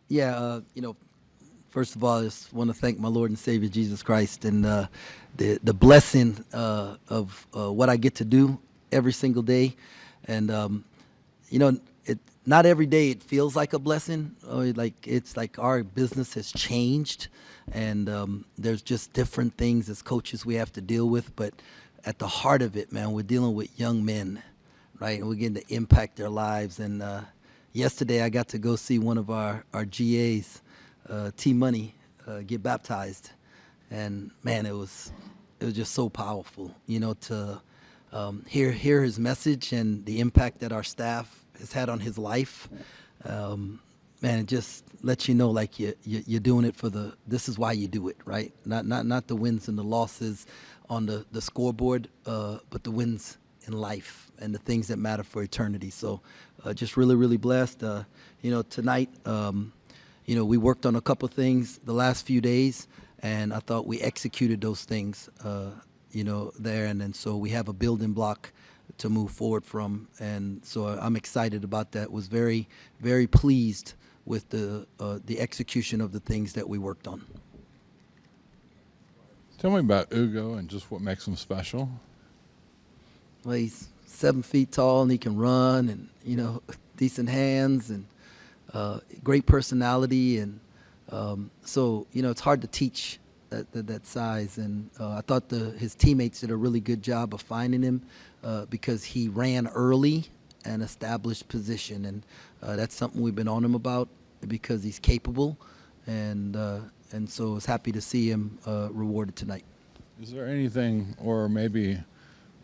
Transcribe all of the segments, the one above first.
Yeah, first of all, I just want to thank my Lord and Savior Jesus Christ and the blessing of what I get to do every single day, and it not every day it feels like a blessing. Like it's like our business has changed, and there's just different things as coaches we have to deal with. But at the heart of it, man, we're dealing with young men, right? And we're getting to impact their lives. And yesterday, I got to go see one of our GAs, T Money, get baptized, and man, it was just so powerful, to hear his message and the impact that our staff has had on his life. Man, it just lets you know, like you're doing it for this is why you do it, right? Not the wins and the losses on the scoreboard, but the wins in life and the things that matter for eternity. So, just really, really blessed. Tonight, we worked on a couple things the last few days, and I thought we executed those things, there. And so we have a building block to move forward from. And so I'm excited about that. Was very, very pleased with the execution of the things that we worked on. Tell me about Ugo and just what makes him special. Well, he's 7 feet tall and he can run, and decent hands, and great personality, and so it's hard to teach that size. And I thought his teammates did a really good job of finding him because he ran early and established position, and that's something we've been on him about because he's capable, and so I was happy to see him rewarded tonight. Is there anything, or maybe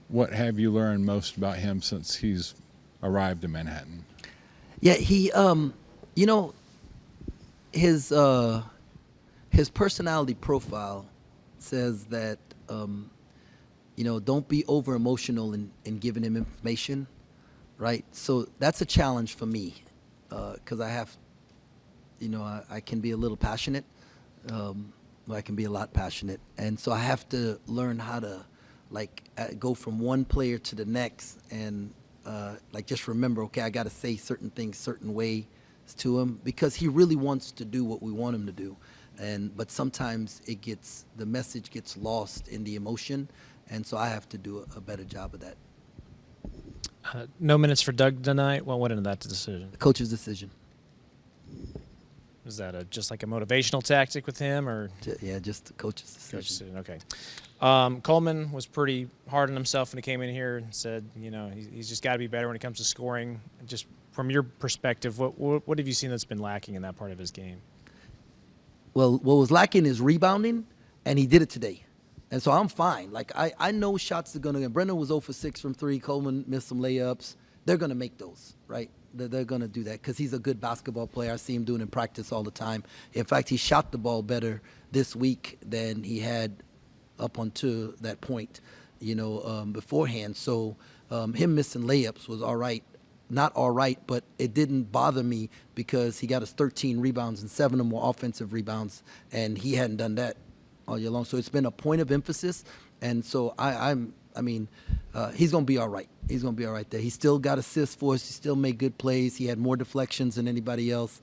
what have you learned most about him since he's arrived in Manhattan? Yeah, he, his personality profile says that, don't be over emotional in giving him information, right? So that's a challenge for me because I have, I can be a little passionate. I can be a lot passionate, and so I have to learn how to go from one player to the next, and just remember, okay, I got to say certain things certain ways to him because he really wants to do what we want him to do, but sometimes the message gets lost in the emotion, and so I have to do a better job of that. No minutes for Doug tonight. What went into that decision? The coach's decision. Is that just like a motivational tactic with him, or? Yeah, just the coach's decision. Okay. Coleman was pretty hard on himself when he came in here and said, he's just got to be better when it comes to scoring. Just from your perspective, what have you seen that's been lacking in that part of his game? Well, what was lacking is rebounding, and he did it today. And so I'm fine. I know shots are going to get. Brendan was 0 for 6 from 3. Coleman missed some layups. They're going to make those, right? They're going to do that because he's a good basketball player. I see him doing it in practice all the time. In fact, he shot the ball better this week than he had up until that point, beforehand. So him missing layups was all right. Not all right, but it didn't bother me because he got us 13 rebounds and 7 of them were offensive rebounds, and he hadn't done that all year long. So it's been a point of emphasis, and so he's going to be all right. He's going to be all right there. He still got assists for us. He still made good plays. He had more deflections than anybody else,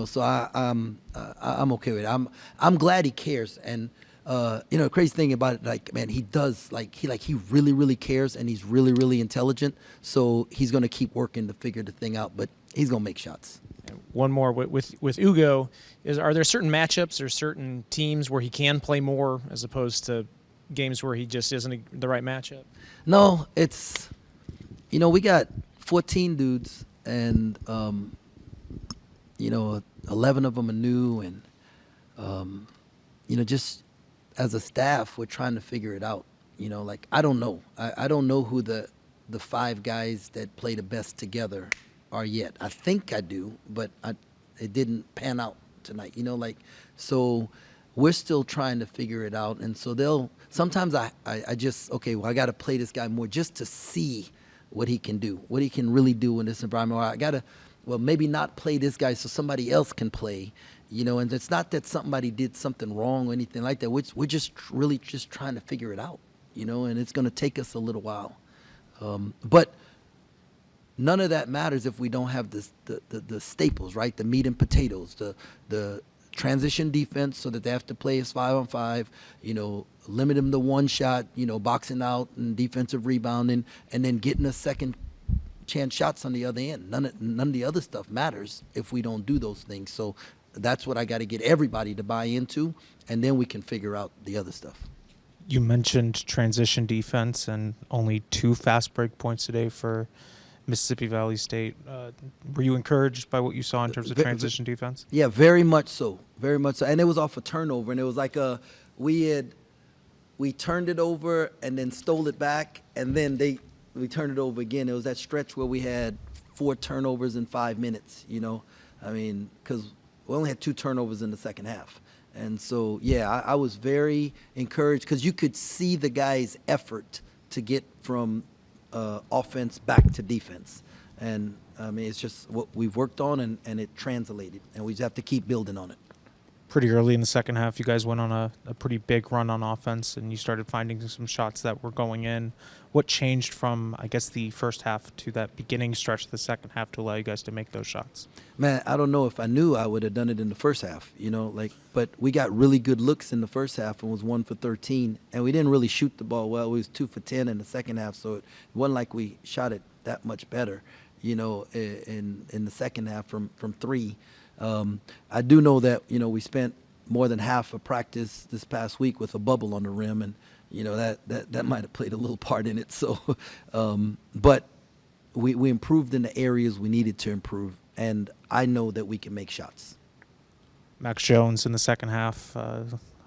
So I'm okay with it. I'm glad he cares. And the crazy thing about it, man, he does he really, really cares, and he's really, really intelligent. So he's going to keep working to figure the thing out, but he's going to make shots. One more with Ugo. Are there certain matchups or certain teams where he can play more as opposed to games where he just isn't the right matchup? No, it's, we got 14 dudes, and 11 of them are new, and just as a staff, we're trying to figure it out. I don't know. I don't know who the 5 guys that play the best together are yet. I think I do, but it didn't pan out tonight. So we're still trying to figure it out. And so sometimes I just, okay, well, I got to play this guy more just to see what he can do, what he can really do in this environment. Or I got to, maybe not play this guy so somebody else can play, and it's not that somebody did something wrong or anything like that. We're just really just trying to figure it out, and it's going to take us a little while. But none of that matters if we don't have the staples, right? The meat and potatoes, the transition defense, so that they have to play as 5-on-5, limit them to one shot, boxing out and defensive rebounding, and then getting a second chance shots on the other end. None of the other stuff matters if we don't do those things. So that's what I got to get everybody to buy into, and then we can figure out the other stuff. You mentioned transition defense and only 2 fast break points today for Mississippi Valley State. Were you encouraged by what you saw in terms of transition defense? Yeah, very much so. Very much so. And it was off a turnover, and it was like we turned it over and then stole it back, and then we turned it over again. It was that stretch where we had 4 turnovers in 5 minutes, because we only had 2 turnovers in the second half. And so, yeah, I was very encouraged because you could see the guys' effort to get from offense back to defense. And, it's just what we've worked on, and it translated. And we just have to keep building on it. Pretty early in the second half, you guys went on a pretty big run on offense, and you started finding some shots that were going in. What changed from, I guess, the first half to that beginning stretch of the second half to allow you guys to make those shots? Man, I don't know if I knew I would have done it in the first half, but we got really good looks in the first half and was 1 for 13, and we didn't really shoot the ball well. It was 2 for 10 in the second half, so it wasn't like we shot it that much better, in the second half from 3. I do know that, we spent more than half of practice this past week with a bubble on the rim, and, that might have played a little part in it. So, but we improved in the areas we needed to improve, and I know that we can make shots. Max Jones in the second half, I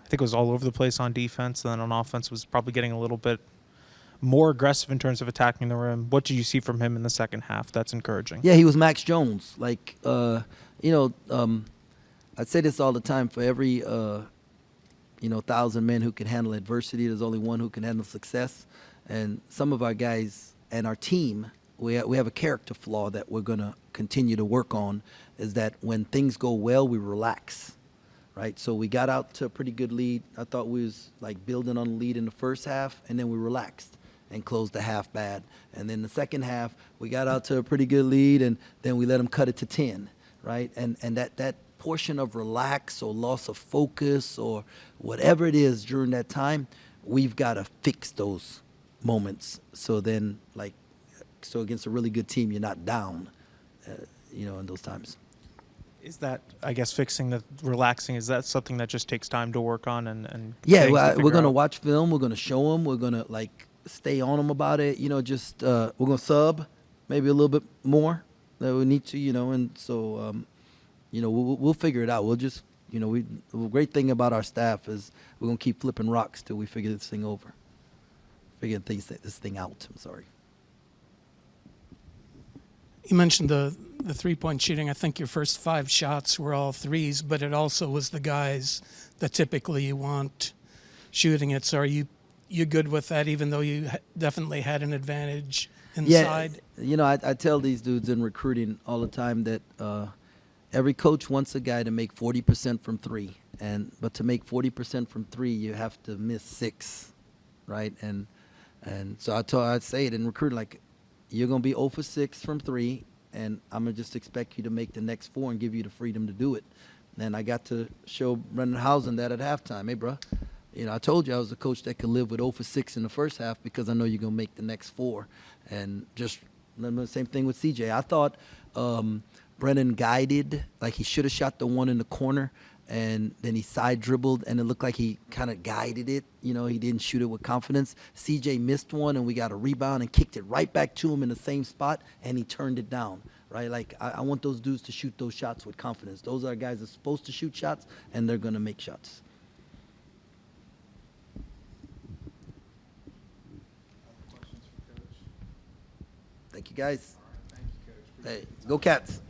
think it was all over the place on defense, and then on offense was probably getting a little bit more aggressive in terms of attacking the rim. What do you see from him in the second half? That's encouraging. Yeah, he was Max Jones. I'd say this all the time. For every 1,000 men who can handle adversity, there's only one who can handle success. And some of our guys and our team, we have a character flaw that we're going to continue to work on, is that when things go well, we relax, right? So we got out to a pretty good lead. I thought we was building on the lead in the first half, and then we relaxed and closed the half bad. And then the second half, we got out to a pretty good lead, and then we let them cut it to 10, right? And that portion of relax or loss of focus or whatever it is during that time, we've got to fix those moments. So then, so against a really good team, you're not down, in those times. Is that, I guess, fixing the relaxing, is that something that just takes time to work on? And yeah, we're going to watch film. We're going to show them. We're going to, stay on them about it. We're going to sub maybe a little bit more that we need to, and so, we'll figure it out. We'll just, the great thing about our staff is we're going to keep flipping rocks till we figure this thing over. This thing out, I'm sorry. You mentioned the 3-point shooting. I think your first 5 shots were all threes, but it also was the guys that typically you want shooting it. So are you good with that, even though you definitely had an advantage inside? Yeah, I tell these dudes in recruiting all the time that every coach wants a guy to make 40% from 3, but to make 40% from 3, you have to miss 6, right? And so I'd say it in recruiting, you're going to be 0 for 6 from 3, and I'm going to just expect you to make the next 4 and give you the freedom to do it. And I got to show Brendan Housen that at halftime. Hey, bro, I told you I was a coach that could live with 0 for 6 in the first half because I know you're going to make the next 4. And just the same thing with CJ. I thought Brennan guided, he should have shot the one in the corner, and then he side dribbled, and it looked like he kind of guided it. He didn't shoot it with confidence. CJ missed one, and we got a rebound and kicked it right back to him in the same spot, and he turned it down, right? I want those dudes to shoot those shots with confidence. Those are guys that are supposed to shoot shots, and they're going to make shots. Thank you, guys. Hey, go Cats.